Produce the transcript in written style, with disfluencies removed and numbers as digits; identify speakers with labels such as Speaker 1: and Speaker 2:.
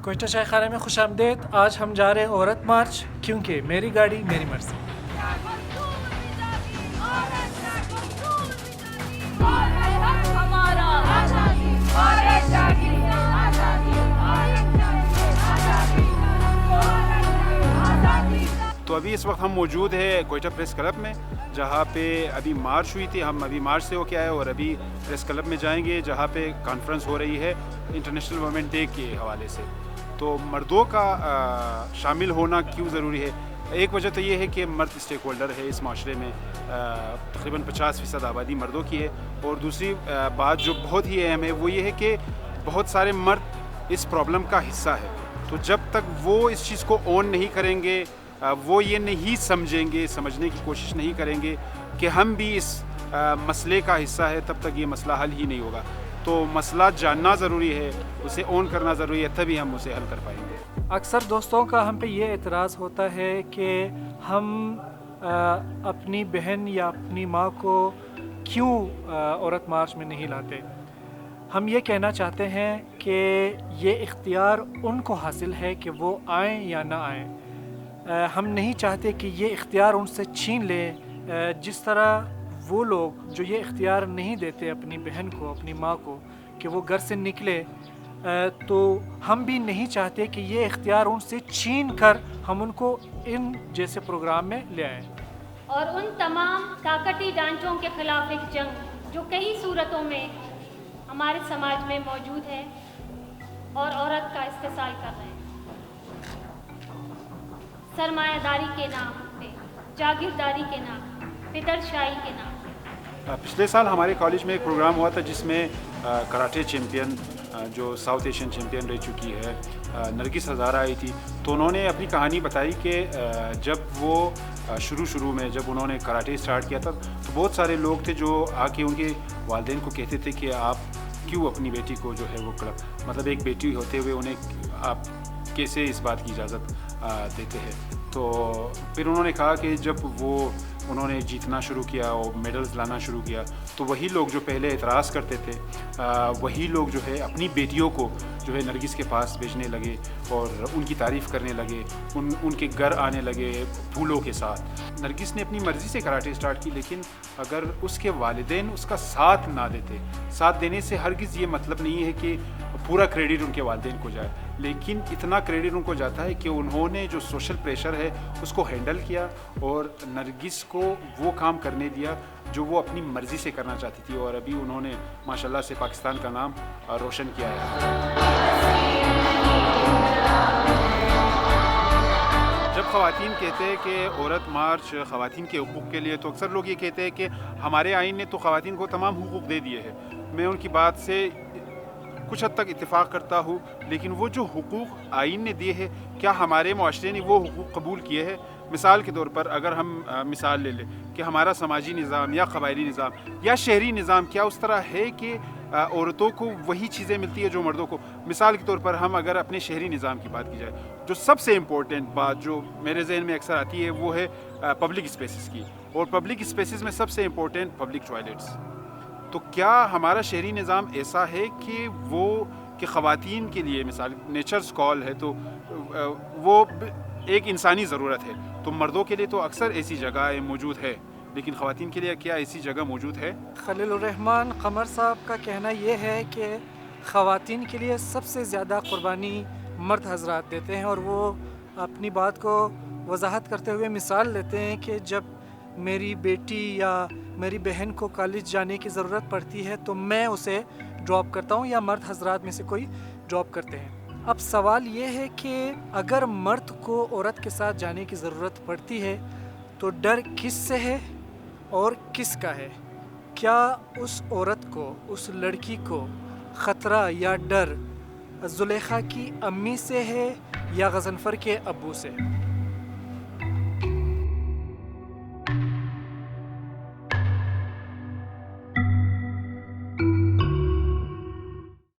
Speaker 1: کوئٹہ چائے خانے میں خوش آمدید. آج ہم جا رہے ہیں عورت مارچ, کیونکہ میری گاڑی میری مرضی.
Speaker 2: تو ابھی اس وقت ہم موجود ہیں کوئٹہ پریس کلب میں, جہاں پہ ابھی مارچ ہوئی تھی. ہم ابھی مارچ سے ہو کے آئے اور ابھی پریس کلب میں جائیں گے, جہاں پہ کانفرنس ہو رہی ہے انٹرنیشنل وومن ڈے کے حوالے سے. تو مردوں کا شامل ہونا کیوں ضروری ہے؟ ایک وجہ تو یہ ہے کہ مرد اسٹیک ہولڈر ہے اس معاشرے میں, تقریباً 50% آبادی مردوں کی ہے. اور دوسری بات جو بہت ہی اہم ہے وہ یہ ہے کہ بہت سارے مرد اس پرابلم کا حصہ ہے. تو جب تک وہ اس چیز کو اون نہیں کریں گے, وہ یہ نہیں سمجھیں گے, سمجھنے کی کوشش نہیں کریں گے کہ ہم بھی اس مسئلے کا حصہ ہے, تب تک یہ مسئلہ حل ہی نہیں ہوگا. تو مسئلہ جاننا ضروری ہے, اسے اون کرنا ضروری ہے, تبھی ہم اسے حل کر پائیں گے.
Speaker 1: اکثر دوستوں کا ہم پہ یہ اعتراض ہوتا ہے کہ ہم اپنی بہن یا اپنی ماں کو کیوں عورت مارچ میں نہیں لاتے. ہم یہ کہنا چاہتے ہیں کہ یہ اختیار ان کو حاصل ہے کہ وہ آئیں یا نہ آئیں. ہم نہیں چاہتے کہ یہ اختیار ان سے چھین لیں. جس طرح وہ لوگ جو یہ اختیار نہیں دیتے اپنی بہن کو, اپنی ماں کو کہ وہ گھر سے نکلے, تو ہم بھی نہیں چاہتے کہ یہ اختیار ان سے چھین کر ہم ان کو ان جیسے پروگرام میں لے آئیں.
Speaker 3: اور ان تمام طاقتی ڈھانچوں کے خلاف ایک جنگ جو کئی صورتوں میں ہمارے سماج میں موجود ہے اور عورت کا استحصال کر رہے ہیں. سرمایہ داری کے نام پہ, جاگیرداری کے نام, پدر شاہی کے نام.
Speaker 2: پچھلے سال ہمارے کالج میں ایک پروگرام ہوا تھا جس میں کراٹے چیمپئن جو ساؤتھ ایشین چیمپئن رہ چکی ہے نرگس ہزارہ آئی تھی. تو انہوں نے اپنی کہانی بتائی کہ جب وہ شروع میں جب انہوں نے کراٹے اسٹارٹ کیا تھا تو بہت سارے لوگ تھے جو آ کے ان کے والدین کو کہتے تھے کہ آپ کیوں اپنی بیٹی کو جو ہے وہ مطلب ایک بیٹی ہوتے ہوئے انہیں آپ کیسے اس بات کی اجازت دیتے ہیں. تو پھر انہوں نے کہا کہ جب انہوں نے جیتنا شروع کیا اور میڈلز لانا شروع کیا تو وہی لوگ جو پہلے اعتراض کرتے تھے وہی لوگ جو ہے اپنی بیٹیوں کو جو ہے نرگس کے پاس بھیجنے لگے اور ان کی تعریف کرنے لگے, ان کے گھر آنے لگے پھولوں کے ساتھ. نرگس نے اپنی مرضی سے کراٹے اسٹارٹ کی, لیکن اگر اس کے والدین اس کا ساتھ نہ دیتے, ساتھ دینے سے ہرگز یہ مطلب نہیں ہے کہ پورا کریڈٹ ان کے والدین کو جائے, لیکن اتنا کریڈٹ ان کو جاتا ہے کہ انہوں نے جو سوشل پریشر ہے اس کو ہینڈل کیا اور نرگس کو وہ کام کرنے دیا جو وہ اپنی مرضی سے کرنا چاہتی تھی. اور ابھی انہوں نے ماشاءاللہ سے پاکستان کا نام روشن کیا ہے. جب خواتین کہتے ہیں کہ عورت مارچ خواتین کے حقوق کے لیے, تو اکثر لوگ یہ کہتے ہیں کہ ہمارے آئین نے تو خواتین کو تمام حقوق دے دیے ہیں. میں ان کی بات سے کچھ حد تک اتفاق کرتا ہوں, لیکن وہ جو حقوق آئین نے دیے ہیں کیا ہمارے معاشرے نے وہ حقوق قبول کیے ہیں؟ مثال کے طور پر اگر ہم مثال لے لیں کہ ہمارا سماجی نظام یا قبائلی نظام یا شہری نظام کیا اس طرح ہے کہ عورتوں کو وہی چیزیں ملتی ہے جو مردوں کو. مثال کے طور پر ہم اگر اپنے شہری نظام کی بات کی جائے, جو سب سے امپورٹنٹ بات جو میرے ذہن میں اکثر آتی ہے وہ ہے پبلک اسپیسز کی, اور پبلک اسپیسز میں سب سے امپورٹنٹ پبلک ٹوائلٹس. تو کیا ہمارا شہری نظام ایسا ہے کہ خواتین کے لیے مثال نیچرز کال ہے تو وہ ایک انسانی ضرورت ہے, تو مردوں کے لیے تو اکثر ایسی جگہ موجود ہے, لیکن خواتین کے لیے کیا ایسی جگہ موجود ہے؟
Speaker 1: خلیل الرحمان قمر صاحب کا کہنا یہ ہے کہ خواتین کے لیے سب سے زیادہ قربانی مرد حضرات دیتے ہیں, اور وہ اپنی بات کو وضاحت کرتے ہوئے مثال لیتے ہیں کہ جب میری بیٹی یا میری بہن کو کالج جانے کی ضرورت پڑتی ہے تو میں اسے ڈراپ کرتا ہوں یا مرد حضرات میں سے کوئی ڈراپ کرتے ہیں. اب سوال یہ ہے کہ اگر مرد کو عورت کے ساتھ جانے کی ضرورت پڑتی ہے تو ڈر کس سے ہے اور کس کا ہے؟ کیا اس عورت کو, اس لڑکی کو خطرہ یا ڈر زلیخا کی امی سے ہے یا غضنفر کے ابو سے؟